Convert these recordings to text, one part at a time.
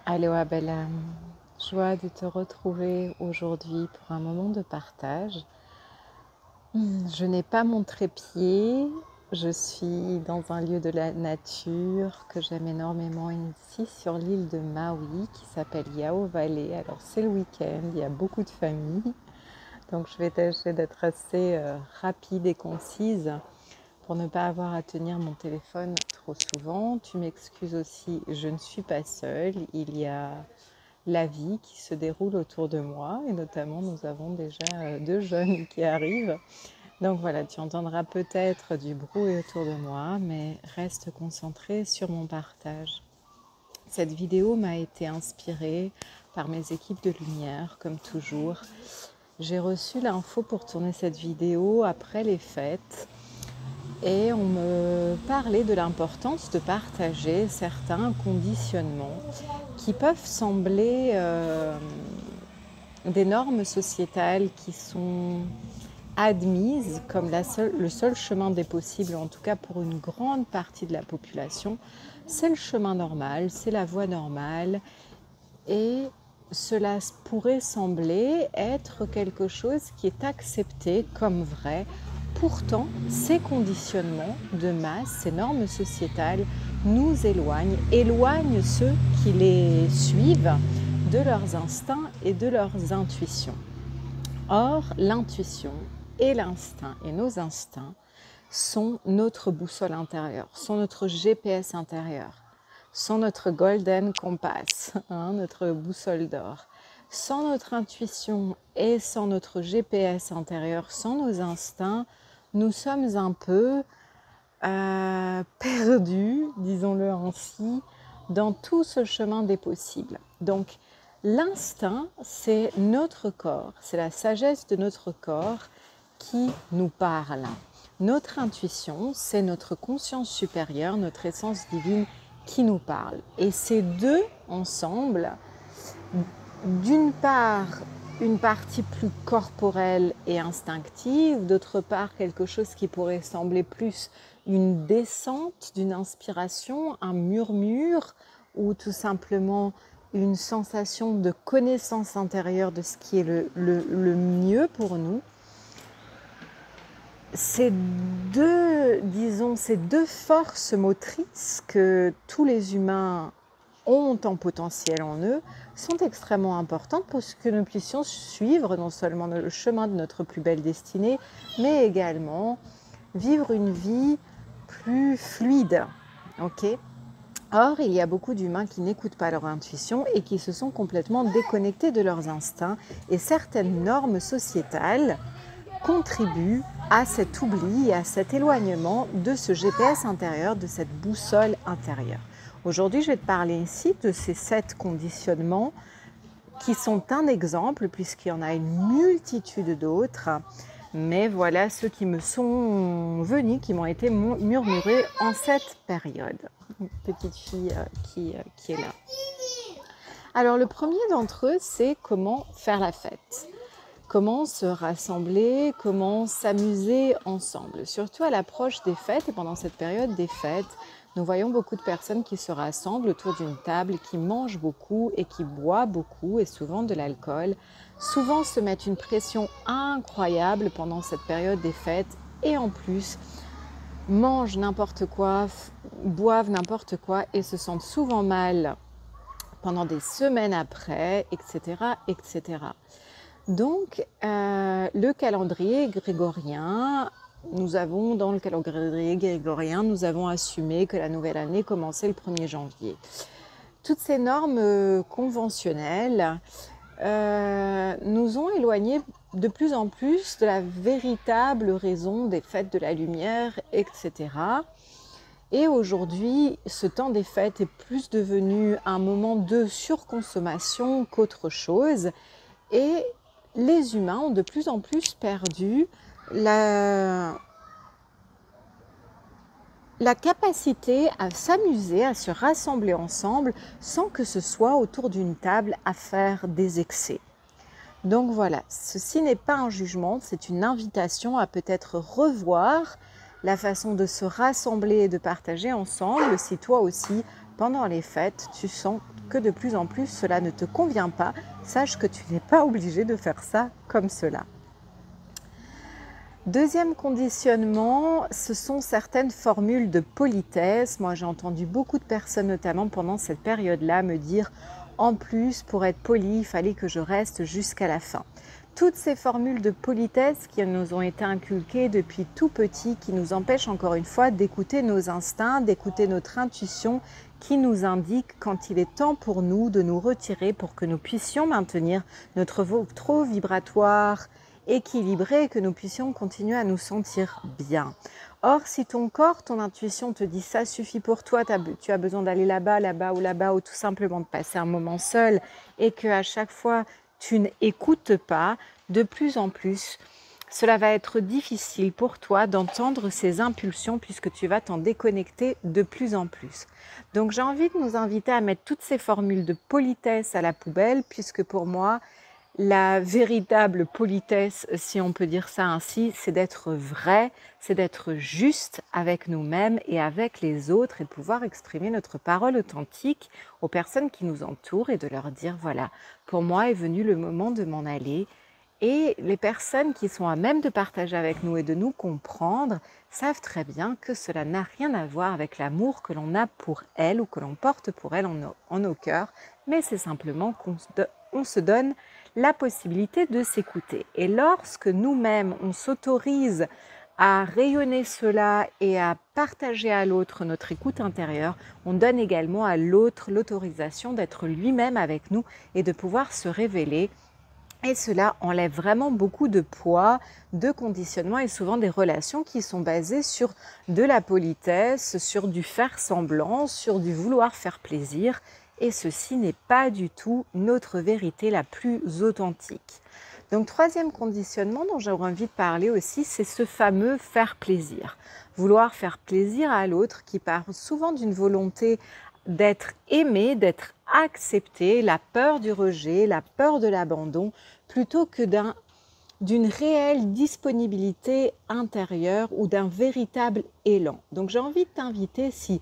Aloha belle âme, joie de te retrouver aujourd'hui pour un moment de partage. Je n'ai pas mon trépied, je suis dans un lieu de la nature que j'aime énormément ici sur l'île de Maui qui s'appelle Yao Valley. Alors c'est le week-end, il y a beaucoup de familles, donc je vais tâcher d'être assez rapide et concise pour ne pas avoir à tenir mon téléphone trop souvent. Tu m'excuses aussi, je ne suis pas seule, il y a la vie qui se déroule autour de moi et notamment nous avons déjà deux jeunes qui arrivent. Donc voilà, tu entendras peut-être du bruit autour de moi, mais reste concentré sur mon partage. Cette vidéo m'a été inspirée par mes équipes de lumière, comme toujours. J'ai reçu l'info pour tourner cette vidéo après les fêtes et on me parlait de l'importance de partager certains conditionnements qui peuvent sembler des normes sociétales qui sont admises comme le seul chemin des possibles, en tout cas pour une grande partie de la population. C'est le chemin normal, c'est la voie normale et cela pourrait sembler être quelque chose qui est accepté comme vrai. Pourtant, ces conditionnements de masse, ces normes sociétales nous éloignent ceux qui les suivent de leurs instincts et de leurs intuitions. Or, l'intuition et l'instinct et nos instincts sont notre boussole intérieure, sont notre GPS intérieur, sont notre golden compass, notre boussole d'or. Sans notre intuition et sans notre GPS intérieur, sans nos instincts, nous sommes un peu perdus, disons-le ainsi, dans tout ce chemin des possibles. Donc, l'instinct, c'est notre corps, c'est la sagesse de notre corps qui nous parle. Notre intuition, c'est notre conscience supérieure, notre essence divine qui nous parle. Et ces deux ensemble, d'une part, une partie plus corporelle et instinctive, d'autre part, quelque chose qui pourrait sembler plus une descente d'une inspiration, un murmure ou tout simplement une sensation de connaissance intérieure de ce qui est le mieux pour nous. Ces deux forces motrices que tous les humains ont en potentiel en eux sont extrêmement importantes pour que nous puissions suivre non seulement le chemin de notre plus belle destinée, mais également vivre une vie plus fluide. Okay ? Or, il y a beaucoup d'humains qui n'écoutent pas leur intuition et qui se sont complètement déconnectés de leurs instincts, et certaines normes sociétales contribuent à cet oubli et à cet éloignement de ce GPS intérieur, de cette boussole intérieure. Aujourd'hui, je vais te parler ici de ces 7 conditionnements qui sont un exemple, puisqu'il y en a une multitude d'autres. Mais voilà ceux qui me sont venus, qui m'ont été murmurés en cette période. Une petite fille qui est là. Alors le premier d'entre eux, c'est comment faire la fête. Comment se rassembler, comment s'amuser ensemble. Surtout à l'approche des fêtes et pendant cette période des fêtes, nous voyons beaucoup de personnes qui se rassemblent autour d'une table, qui mangent beaucoup et qui boivent beaucoup et souvent de l'alcool. Souvent se mettent une pression incroyable pendant cette période des fêtes et en plus mangent n'importe quoi, boivent n'importe quoi et se sentent souvent mal pendant des semaines après, etc., etc. Donc, le calendrier grégorien, dans le calendrier grégorien, nous avons assumé que la nouvelle année commençait le 1er janvier. Toutes ces normes conventionnelles nous ont éloignés de plus en plus de la véritable raison des fêtes de la lumière, etc. Et aujourd'hui, ce temps des fêtes est plus devenu un moment de surconsommation qu'autre chose. Et les humains ont de plus en plus perdu la capacité à s'amuser, à se rassembler ensemble sans que ce soit autour d'une table à faire des excès. Donc voilà, ceci n'est pas un jugement, c'est une invitation à peut-être revoir la façon de se rassembler et de partager ensemble si toi aussi, pendant les fêtes, tu sens que de plus en plus cela ne te convient pas, sache que tu n'es pas obligé de faire ça comme cela. Deuxième conditionnement, ce sont certaines formules de politesse. Moi, j'ai entendu beaucoup de personnes, notamment pendant cette période-là, me dire « en plus, pour être poli, il fallait que je reste jusqu'à la fin ». Toutes ces formules de politesse qui nous ont été inculquées depuis tout petit, qui nous empêchent encore une fois d'écouter nos instincts, d'écouter notre intuition, qui nous indique quand il est temps pour nous de nous retirer pour que nous puissions maintenir notre taux vibratoire équilibré et que nous puissions continuer à nous sentir bien. Or, si ton corps, ton intuition te dit ça suffit pour toi, tu as besoin d'aller là-bas, là-bas ou tout simplement de passer un moment seul et qu'à chaque fois tu n'écoutes pas, de plus en plus, cela va être difficile pour toi d'entendre ces impulsions puisque tu vas t'en déconnecter de plus en plus. Donc j'ai envie de nous inviter à mettre toutes ces formules de politesse à la poubelle puisque pour moi, la véritable politesse, si on peut dire ça ainsi, c'est d'être vrai, c'est d'être juste avec nous-mêmes et avec les autres et de pouvoir exprimer notre parole authentique aux personnes qui nous entourent et de leur dire voilà, pour moi est venu le moment de m'en aller. Et les personnes qui sont à même de partager avec nous et de nous comprendre savent très bien que cela n'a rien à voir avec l'amour que l'on a pour elles ou que l'on porte pour elles en nos cœurs, mais c'est simplement qu'on se donne la possibilité de s'écouter. Et lorsque nous-mêmes, on s'autorise à rayonner cela et à partager à l'autre notre écoute intérieure, on donne également à l'autre l'autorisation d'être lui-même avec nous et de pouvoir se révéler. Et cela enlève vraiment beaucoup de poids, de conditionnement et souvent des relations qui sont basées sur de la politesse, sur du faire semblant, sur du vouloir faire plaisir. Et ceci n'est pas du tout notre vérité la plus authentique. Donc, troisième conditionnement dont j'aurais envie de parler aussi, c'est ce fameux faire plaisir. Vouloir faire plaisir à l'autre qui part souvent d'une volonté d'être aimé, d'être accepté, la peur du rejet, la peur de l'abandon, plutôt que d'une réelle disponibilité intérieure ou d'un véritable élan. Donc j'ai envie de t'inviter, si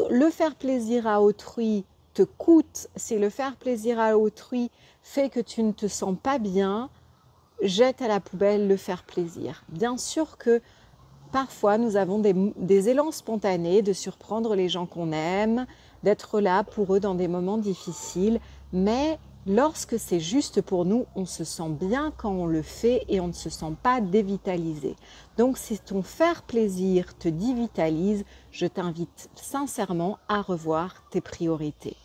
le faire plaisir à autrui te coûte, si le faire plaisir à autrui fait que tu ne te sens pas bien, jette à la poubelle le faire plaisir. Bien sûr que parfois, nous avons des élans spontanés de surprendre les gens qu'on aime, d'être là pour eux dans des moments difficiles. Mais lorsque c'est juste pour nous, on se sent bien quand on le fait et on ne se sent pas dévitalisé. Donc, si ton faire plaisir te dévitalise, je t'invite sincèrement à revoir tes priorités.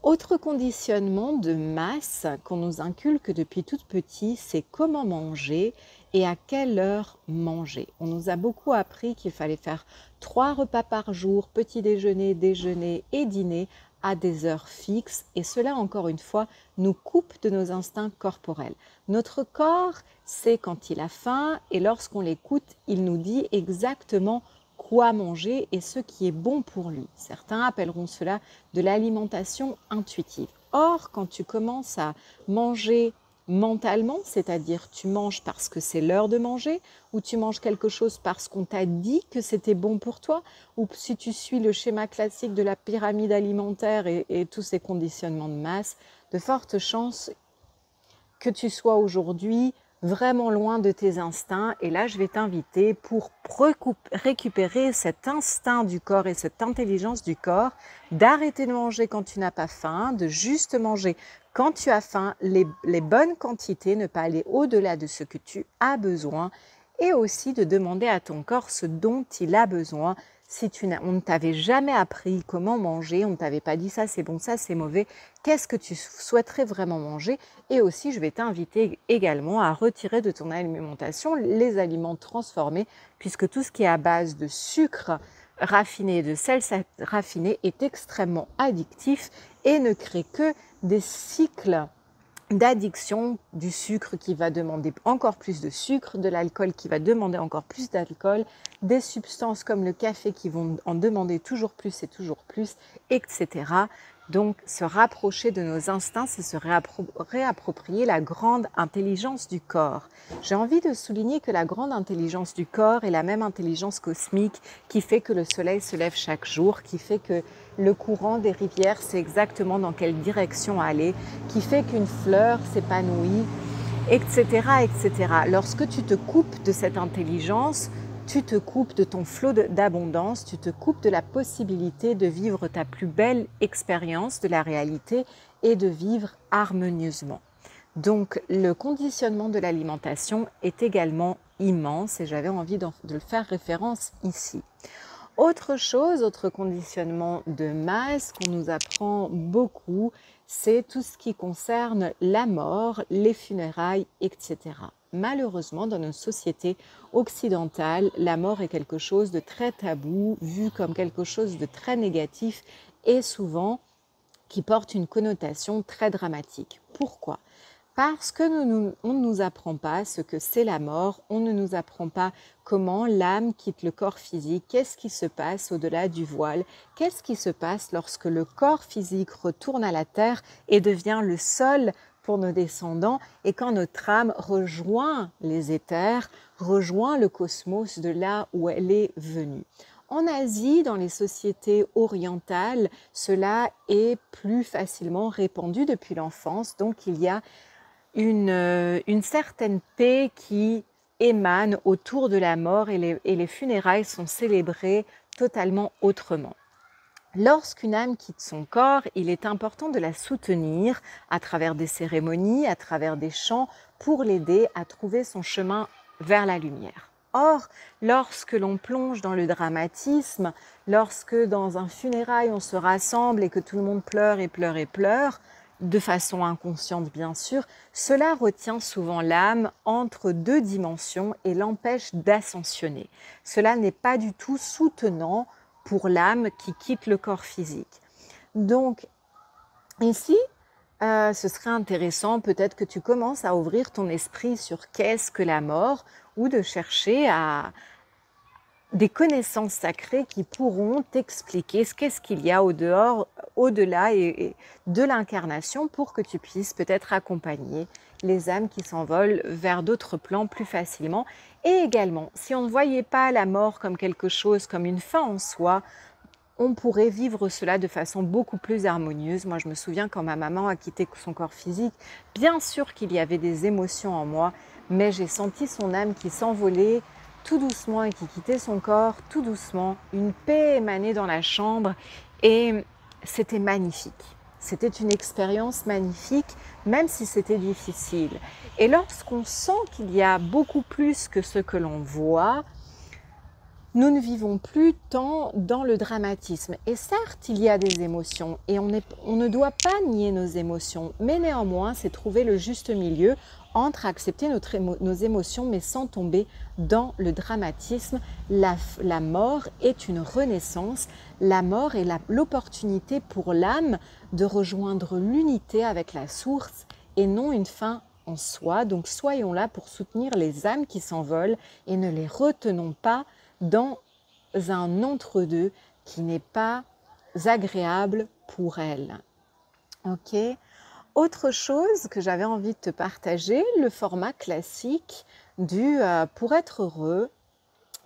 Autre conditionnement de masse qu'on nous inculque depuis tout petit, c'est comment manger et à quelle heure manger. On nous a beaucoup appris qu'il fallait faire 3 repas par jour, petit déjeuner, déjeuner et dîner à des heures fixes et cela encore une fois nous coupe de nos instincts corporels. Notre corps sait quand il a faim et lorsqu'on l'écoute, il nous dit exactement quoi manger et ce qui est bon pour lui. Certains appelleront cela de l'alimentation intuitive. Or, quand tu commences à manger mentalement, c'est-à-dire tu manges parce que c'est l'heure de manger, ou tu manges quelque chose parce qu'on t'a dit que c'était bon pour toi, ou si tu suis le schéma classique de la pyramide alimentaire et tous ces conditionnements de masse, de fortes chances que tu sois aujourd'hui vraiment loin de tes instincts. Et là, je vais t'inviter pour récupérer cet instinct du corps et cette intelligence du corps, d'arrêter de manger quand tu n'as pas faim, de juste manger quand tu as faim, les bonnes quantités, ne pas aller au-delà de ce que tu as besoin et aussi de demander à ton corps ce dont il a besoin. Si on ne t'avait jamais appris comment manger, on ne t'avait pas dit ça c'est bon, ça c'est mauvais, qu'est-ce que tu souhaiterais vraiment manger? Et aussi, je vais t'inviter également à retirer de ton alimentation les aliments transformés, puisque tout ce qui est à base de sucre raffiné et de sel raffiné est extrêmement addictif et ne crée que des cycles d'addiction, du sucre qui va demander encore plus de sucre, de l'alcool qui va demander encore plus d'alcool, des substances comme le café qui vont en demander toujours plus et toujours plus, etc. Donc, se rapprocher de nos instincts, c'est se réapproprier la grande intelligence du corps. J'ai envie de souligner que la grande intelligence du corps est la même intelligence cosmique qui fait que le soleil se lève chaque jour, qui fait que le courant des rivières sait exactement dans quelle direction aller, qui fait qu'une fleur s'épanouit, etc., etc. Lorsque tu te coupes de cette intelligence, tu te coupes de ton flot d'abondance, tu te coupes de la possibilité de vivre ta plus belle expérience de la réalité et de vivre harmonieusement. Donc le conditionnement de l'alimentation est également immense et j'avais envie de le faire référence ici. Autre chose, autre conditionnement de masse qu'on nous apprend beaucoup, c'est tout ce qui concerne la mort, les funérailles, etc. Malheureusement, dans nos sociétés occidentales, la mort est quelque chose de très tabou, vu comme quelque chose de très négatif et souvent qui porte une connotation très dramatique. Pourquoi ? Parce que on ne nous apprend pas ce que c'est la mort, on ne nous apprend pas comment l'âme quitte le corps physique, qu'est-ce qui se passe au-delà du voile, qu'est-ce qui se passe lorsque le corps physique retourne à la terre et devient le sol pour nos descendants et quand notre âme rejoint les éthers, rejoint le cosmos de là où elle est venue. En Asie, dans les sociétés orientales, cela est plus facilement répandu depuis l'enfance, donc il y a une certaine paix qui émane autour de la mort et les funérailles sont célébrées totalement autrement. Lorsqu'une âme quitte son corps, il est important de la soutenir à travers des cérémonies, à travers des chants, pour l'aider à trouver son chemin vers la lumière. Or, lorsque l'on plonge dans le dramatisme, lorsque dans un funérail on se rassemble et que tout le monde pleure et pleure et pleure, de façon inconsciente bien sûr, cela retient souvent l'âme entre deux dimensions et l'empêche d'ascensionner. Cela n'est pas du tout soutenant pour l'âme qui quitte le corps physique. Donc ici, ce serait intéressant peut-être que tu commences à ouvrir ton esprit sur qu'est-ce que la mort ou de chercher à des connaissances sacrées qui pourront t'expliquer qu'est-ce qu'il y a au-delà et de l'incarnation pour que tu puisses peut-être accompagner les âmes qui s'envolent vers d'autres plans plus facilement. Et également, si on ne voyait pas la mort comme quelque chose, comme une fin en soi, on pourrait vivre cela de façon beaucoup plus harmonieuse. Moi, je me souviens quand ma maman a quitté son corps physique, bien sûr qu'il y avait des émotions en moi, mais j'ai senti son âme qui s'envolait tout doucement et qui quittait son corps tout doucement, une paix émanait dans la chambre et c'était magnifique. C'était une expérience magnifique, même si c'était difficile. Et lorsqu'on sent qu'il y a beaucoup plus que ce que l'on voit, nous ne vivons plus tant dans le dramatisme. Et certes, il y a des émotions et on ne doit pas nier nos émotions, mais néanmoins, c'est trouver le juste milieu entre accepter nos émotions mais sans tomber dans le dramatisme. La mort est une renaissance, la mort est l'opportunité pour l'âme de rejoindre l'unité avec la source et non une fin en soi. Donc soyons là pour soutenir les âmes qui s'envolent et ne les retenons pas dans un entre-deux qui n'est pas agréable pour elles. Ok. Autre chose que j'avais envie de te partager, le format classique du pour être heureux,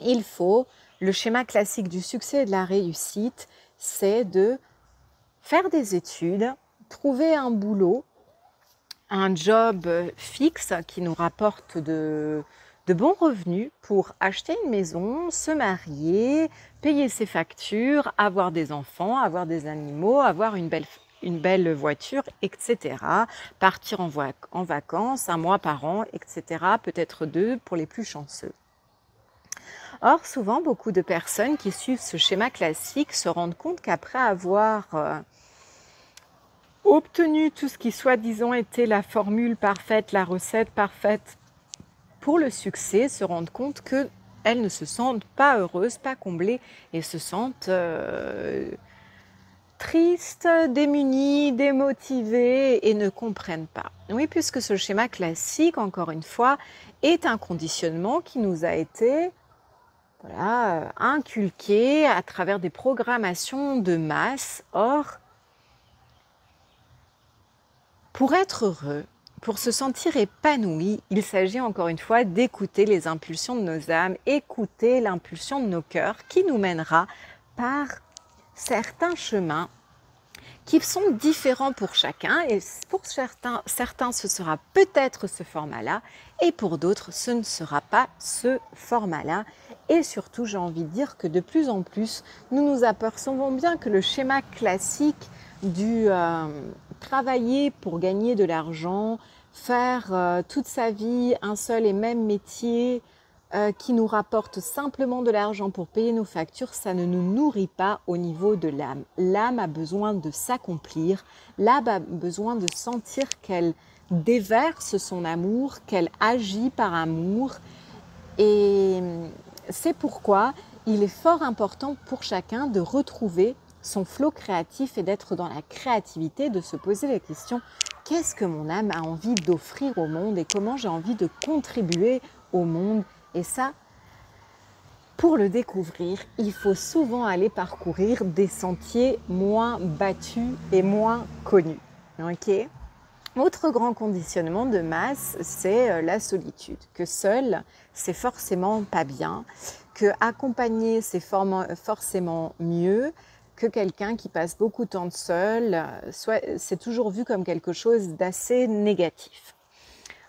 il faut, le schéma classique du succès et de la réussite, c'est de faire des études, trouver un boulot, un job fixe qui nous rapporte de bons revenus pour acheter une maison, se marier, payer ses factures, avoir des enfants, avoir des animaux, avoir une belle voiture, etc. Partir en vacances, 1 mois par an, etc. Peut-être 2 pour les plus chanceux. Or, souvent, beaucoup de personnes qui suivent ce schéma classique se rendent compte qu'après avoir obtenu tout ce qui soi-disant était la formule parfaite, la recette parfaite pour le succès, se rendent compte qu'elles ne se sentent pas heureuses, pas comblées et se sentent tristes, démunies, démotivées et ne comprennent pas. Oui, puisque ce schéma classique, encore une fois, est un conditionnement qui nous a été inculqué à travers des programmations de masse. Or, Pour être heureux, pour se sentir épanoui, il s'agit encore une fois d'écouter les impulsions de nos âmes, écouter l'impulsion de nos cœurs qui nous mènera par certains chemins qui sont différents pour chacun, et pour certains ce sera peut-être ce format-là, et pour d'autres ce ne sera pas ce format-là. Et surtout, j'ai envie de dire que de plus en plus, nous nous apercevons bien que le schéma classique du travailler pour gagner de l'argent, faire toute sa vie un seul et même métier, qui nous rapporte simplement de l'argent pour payer nos factures, ça ne nous nourrit pas au niveau de l'âme. L'âme a besoin de s'accomplir, l'âme a besoin de sentir qu'elle déverse son amour, qu'elle agit par amour. Et c'est pourquoi il est fort important pour chacun de retrouver son flot créatif et d'être dans la créativité, de se poser la question: qu'est-ce que mon âme a envie d'offrir au monde et comment j'ai envie de contribuer au monde? Et ça, pour le découvrir, il faut souvent aller parcourir des sentiers moins battus et moins connus. Ok ? Autre grand conditionnement de masse, c'est la solitude. Que seul, c'est forcément pas bien. Que accompagné, c'est forcément mieux. Que quelqu'un qui passe beaucoup de temps seul, c'est toujours vu comme quelque chose d'assez négatif.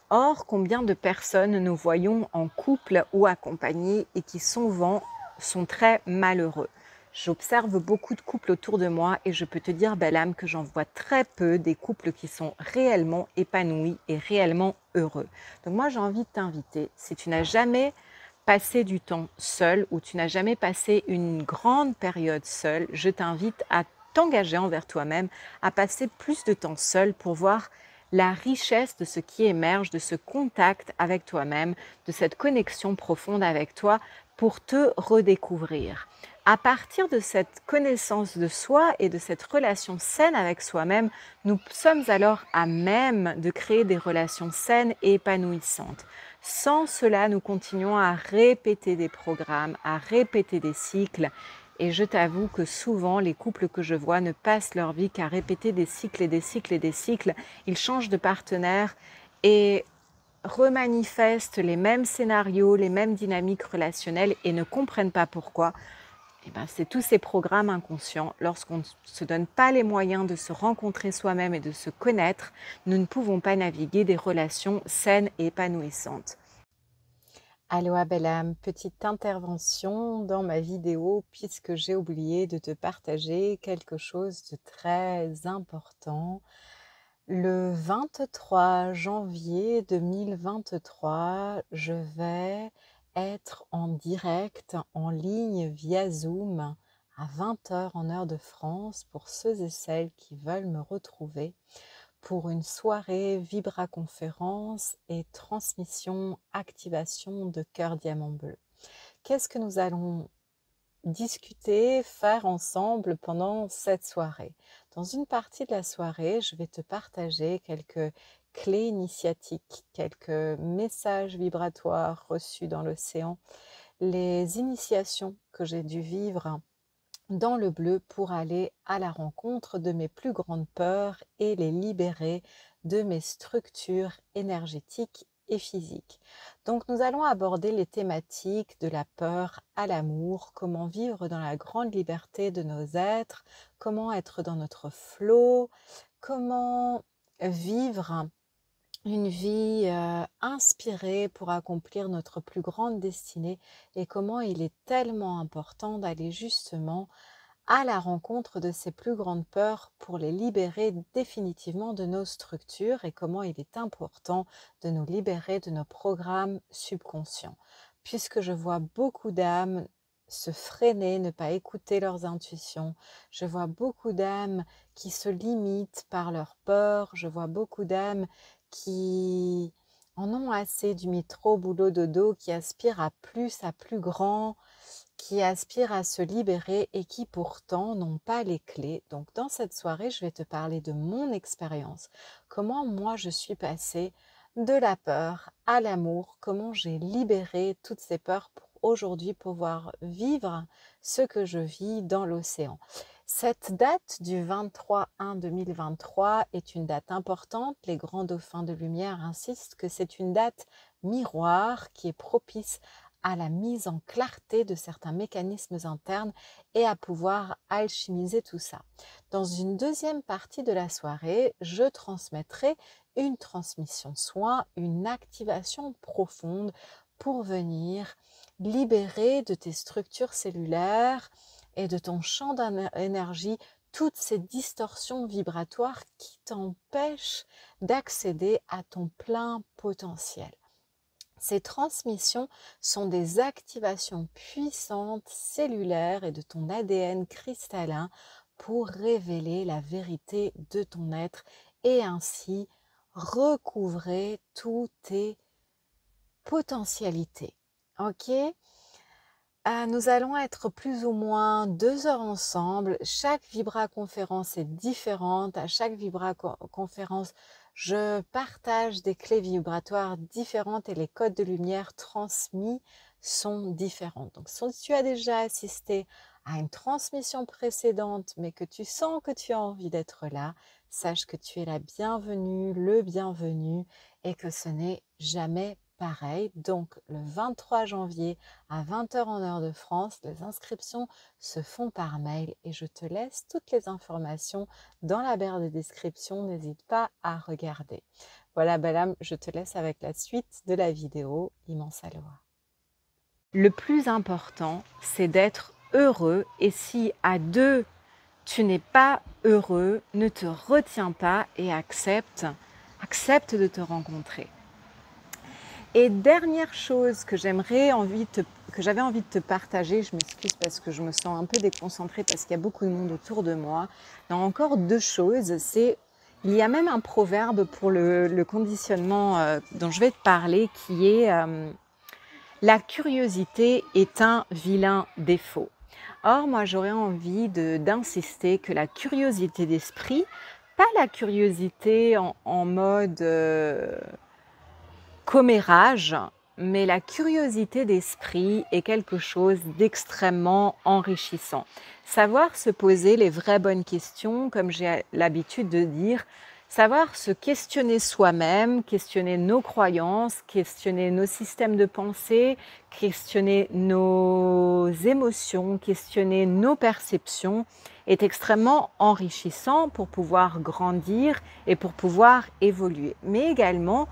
Or, combien de personnes nous voyons en couple ou accompagnés et qui souvent sont très malheureux. J'observe beaucoup de couples autour de moi et je peux te dire, belle âme, que j'en vois très peu des couples qui sont réellement épanouis et réellement heureux. Donc moi, j'ai envie de t'inviter, si tu n'as jamais passé du temps seul ou tu n'as jamais passé une grande période seul, je t'invite à t'engager envers toi-même, à passer plus de temps seul pour voir la richesse de ce qui émerge, de ce contact avec toi-même, de cette connexion profonde avec toi pour te redécouvrir. À partir de cette connaissance de soi et de cette relation saine avec soi-même, nous sommes alors à même de créer des relations saines et épanouissantes. Sans cela, nous continuons à répéter des programmes, à répéter des cycles. Et je t'avoue que souvent, les couples que je vois ne passent leur vie qu'à répéter des cycles et des cycles et des cycles. Ils changent de partenaire et remanifestent les mêmes scénarios, les mêmes dynamiques relationnelles et ne comprennent pas pourquoi. Et ben, c'est tous ces programmes inconscients. Lorsqu'on ne se donne pas les moyens de se rencontrer soi-même et de se connaître, nous ne pouvons pas naviguer des relations saines et épanouissantes. Aloha belle âme, petite intervention dans ma vidéo puisque j'ai oublié de te partager quelque chose de très important. Le 23 janvier 2023, je vais être en direct, en ligne via Zoom à 20h en heure de France pour ceux et celles qui veulent me retrouver pour une soirée vibra-conférence et transmission activation de cœur diamant bleu. Qu'est-ce que nous allons discuter, faire ensemble pendant cette soirée? Dans une partie de la soirée, je vais te partager quelques clés initiatiques, quelques messages vibratoires reçus dans l'océan, les initiations que j'ai dû vivre dans le bleu pour aller à la rencontre de mes plus grandes peurs et les libérer de mes structures énergétiques et physiques. Donc nous allons aborder les thématiques de la peur à l'amour, comment vivre dans la grande liberté de nos êtres, comment être dans notre flow, comment vivre une vie inspirée pour accomplir notre plus grande destinée et comment il est tellement important d'aller justement à la rencontre de ces plus grandes peurs pour les libérer définitivement de nos structures et comment il est important de nous libérer de nos programmes subconscients. Puisque je vois beaucoup d'âmes se freiner, ne pas écouter leurs intuitions, je vois beaucoup d'âmes qui se limitent par leur peur, je vois beaucoup d'âmes qui en ont assez du métro, boulot, dodo, qui aspirent à plus grand, qui aspirent à se libérer et qui pourtant n'ont pas les clés. Donc dans cette soirée, je vais te parler de mon expérience, comment moi je suis passée de la peur à l'amour, comment j'ai libéré toutes ces peurs pour aujourd'hui pouvoir vivre ce que je vis dans l'océan. Cette date du 23/1/2023 est une date importante. Les grands dauphins de lumière insistent que c'est une date miroir qui est propice à la mise en clarté de certains mécanismes internes et à pouvoir alchimiser tout ça. Dans une deuxième partie de la soirée, je transmettrai une transmission soin, une activation profonde pour venir libérer de tes structures cellulaires et de ton champ d'énergie toutes ces distorsions vibratoires qui t'empêchent d'accéder à ton plein potentiel. Ces transmissions sont des activations puissantes cellulaires et de ton ADN cristallin pour révéler la vérité de ton être et ainsi recouvrer toutes tes potentialités. Ok ? Nous allons être plus ou moins 2 heures ensemble. Chaque vibra-conférence est différente. À chaque vibra-conférence, je partage des clés vibratoires différentes et les codes de lumière transmis sont différents. Donc, si tu as déjà assisté à une transmission précédente, mais que tu sens que tu as envie d'être là, sache que tu es la bienvenue, le bienvenu et que ce n'est jamais pareil. Donc, le 23 janvier à 20 h en heure de France, les inscriptions se font par mail et je te laisse toutes les informations dans la barre de description. N'hésite pas à regarder. Voilà, Balam, je te laisse avec la suite de la vidéo. Immense aloha. Le plus important, c'est d'être heureux et si à deux, tu n'es pas heureux, ne te retiens pas et accepte de te rencontrer. Et dernière chose que j'avais envie de te partager, je m'excuse parce que je me sens un peu déconcentrée parce qu'il y a beaucoup de monde autour de moi. Il y a encore 2 choses, il y a même un proverbe pour le conditionnement dont je vais te parler qui est la curiosité est un vilain défaut. Or, moi j'aurais envie d'insister que la curiosité d'esprit, pas la curiosité en mode commérage, mais la curiosité d'esprit est quelque chose d'extrêmement enrichissant. Savoir se poser les vraies bonnes questions, comme j'ai l'habitude de dire, savoir se questionner soi-même, questionner nos croyances, questionner nos systèmes de pensée, questionner nos émotions, questionner nos perceptions, est extrêmement enrichissant pour pouvoir grandir et pour pouvoir évoluer. Mais également,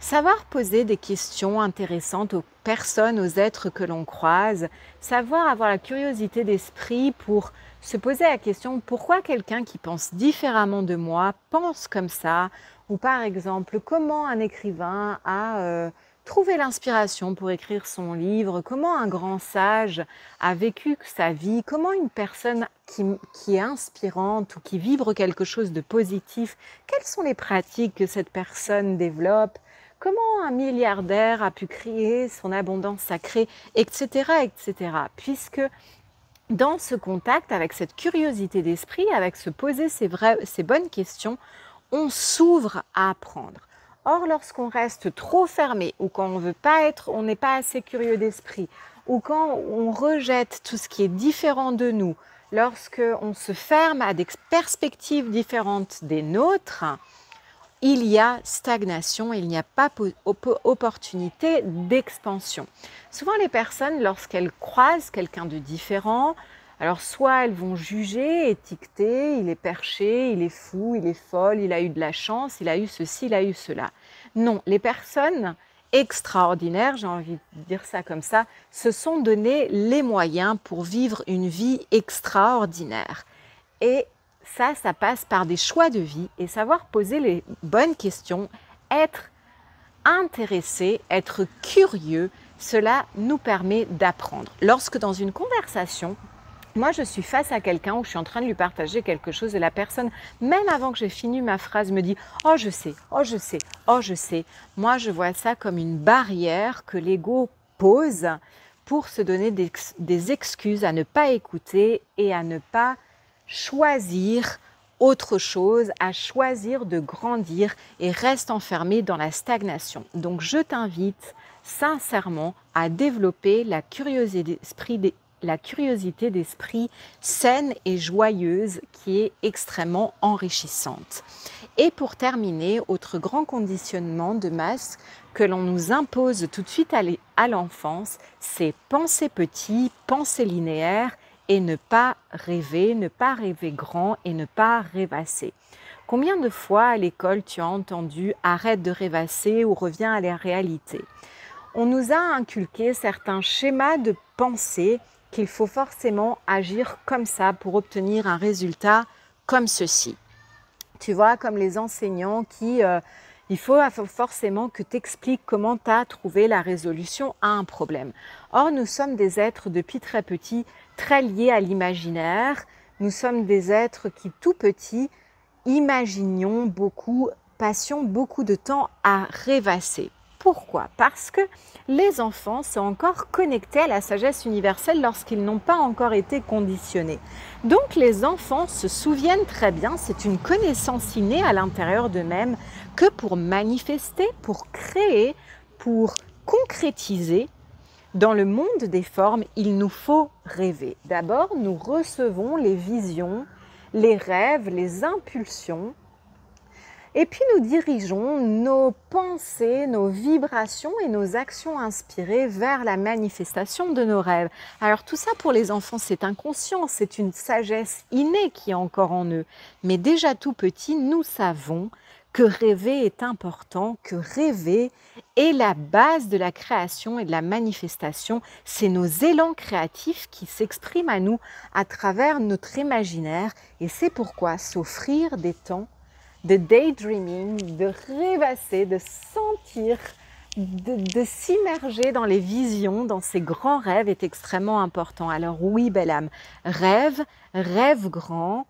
savoir poser des questions intéressantes aux personnes, aux êtres que l'on croise, savoir avoir la curiosité d'esprit pour se poser la question pourquoi quelqu'un qui pense différemment de moi pense comme ça, ou par exemple comment un écrivain a trouvé l'inspiration pour écrire son livre, comment un grand sage a vécu sa vie, comment une personne qui est inspirante ou qui vibre quelque chose de positif, quelles sont les pratiques que cette personne développe, comment un milliardaire a pu créer son abondance sacrée, etc., etc. Puisque dans ce contact, avec cette curiosité d'esprit, avec se poser ces bonnes questions, on s'ouvre à apprendre. Or, lorsqu'on reste trop fermé ou quand on n'est pas assez curieux d'esprit ou quand on rejette tout ce qui est différent de nous, lorsqu'on se ferme à des perspectives différentes des nôtres, il y a stagnation, il n'y a pas opportunité d'expansion. Souvent les personnes, lorsqu'elles croisent quelqu'un de différent, alors soit elles vont juger, étiqueter, il est perché, il est fou, il est folle, il a eu de la chance, il a eu ceci, il a eu cela. Non, les personnes extraordinaires, j'ai envie de dire ça comme ça, se sont donné les moyens pour vivre une vie extraordinaire. Et ça passe par des choix de vie et savoir poser les bonnes questions, être intéressé, être curieux, cela nous permet d'apprendre. Lorsque dans une conversation, moi je suis face à quelqu'un où je suis en train de lui partager quelque chose et la personne, même avant que j'ai fini ma phrase, me dit « Oh je sais, oh je sais, oh je sais ». Moi je vois ça comme une barrière que l'ego pose pour se donner des excuses à ne pas écouter et à ne pas choisir autre chose, à choisir de grandir et reste enfermé dans la stagnation. Donc je t'invite sincèrement à développer la curiosité d'esprit la curiosité d'esprit saine et joyeuse qui est extrêmement enrichissante. Et pour terminer, autre grand conditionnement de masse que l'on nous impose tout de suite à l'enfance, c'est penser petit, penser linéaire et ne pas rêver grand et ne pas rêvasser. Combien de fois à l'école tu as entendu « arrête de rêvasser » ou « reviens à la réalité ». On nous a inculqué certains schémas de pensée qu'il faut forcément agir comme ça pour obtenir un résultat comme ceci. Tu vois, comme les enseignants qui, il faut forcément que tu expliques comment tu as trouvé la résolution à un problème. Or, nous sommes des êtres depuis très petits, très liés à l'imaginaire. Nous sommes des êtres qui, tout petits, imaginions beaucoup, passions beaucoup de temps à rêvasser. Pourquoi? Parce que les enfants sont encore connectés à la sagesse universelle lorsqu'ils n'ont pas encore été conditionnés. Donc les enfants se souviennent très bien, c'est une connaissance innée à l'intérieur d'eux-mêmes, que pour manifester, pour créer, pour concrétiser, dans le monde des formes, il nous faut rêver. D'abord, nous recevons les visions, les rêves, les impulsions, et puis nous dirigeons nos pensées, nos vibrations et nos actions inspirées vers la manifestation de nos rêves. Alors tout ça pour les enfants c'est inconscient, c'est une sagesse innée qui est encore en eux. Mais déjà tout petit, nous savons que rêver est important, que rêver est la base de la création et de la manifestation. C'est nos élans créatifs qui s'expriment à nous à travers notre imaginaire et c'est pourquoi s'offrir des temps de daydreaming, de rêvasser, de sentir, de s'immerger dans les visions, dans ces grands rêves est extrêmement important. Alors oui, belle âme, rêve grand,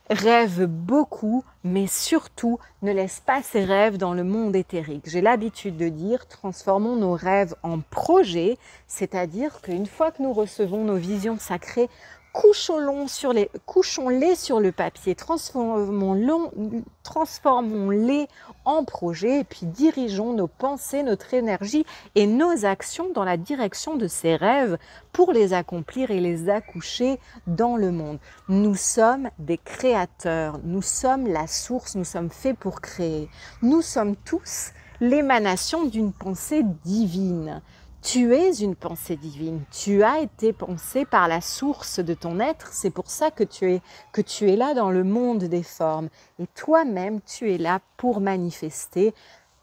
rêve beaucoup, mais surtout ne laisse pas ces rêves dans le monde éthérique. J'ai l'habitude de dire, transformons nos rêves en projets, c'est-à-dire qu'une fois que nous recevons nos visions sacrées, couchons-les sur le papier, transformons-les en projets et puis dirigeons nos pensées, notre énergie et nos actions dans la direction de ces rêves pour les accomplir et les accoucher dans le monde. Nous sommes des créateurs, nous sommes la source, nous sommes faits pour créer. Nous sommes tous l'émanation d'une pensée divine. Tu es une pensée divine, tu as été pensé par la source de ton être, c'est pour ça que tu es là dans le monde des formes. Et toi-même, tu es là pour manifester,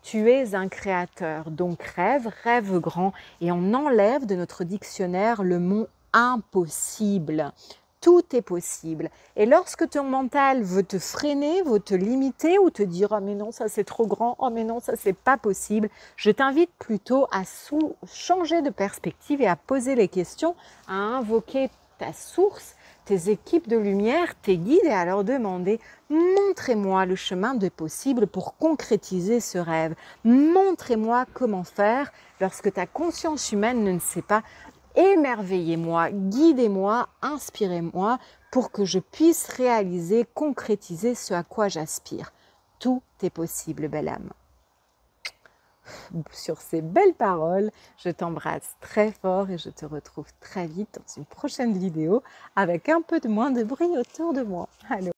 tu es un créateur. Donc rêve grand et on enlève de notre dictionnaire le mot impossible. Tout est possible. Et lorsque ton mental veut te freiner, veut te limiter ou te dire « Oh mais non, ça c'est trop grand, oh mais non, ça c'est pas possible », je t'invite plutôt à changer de perspective et à poser les questions, à invoquer ta source, tes équipes de lumière, tes guides et à leur demander « Montrez-moi le chemin de possible pour concrétiser ce rêve. Montrez-moi comment faire lorsque ta conscience humaine ne sait pas. » Émerveillez-moi, guidez-moi, inspirez-moi pour que je puisse réaliser, concrétiser ce à quoi j'aspire. Tout est possible, belle âme. Sur ces belles paroles, je t'embrasse très fort et je te retrouve très vite dans une prochaine vidéo avec un peu de moins de bruit autour de moi. Allô.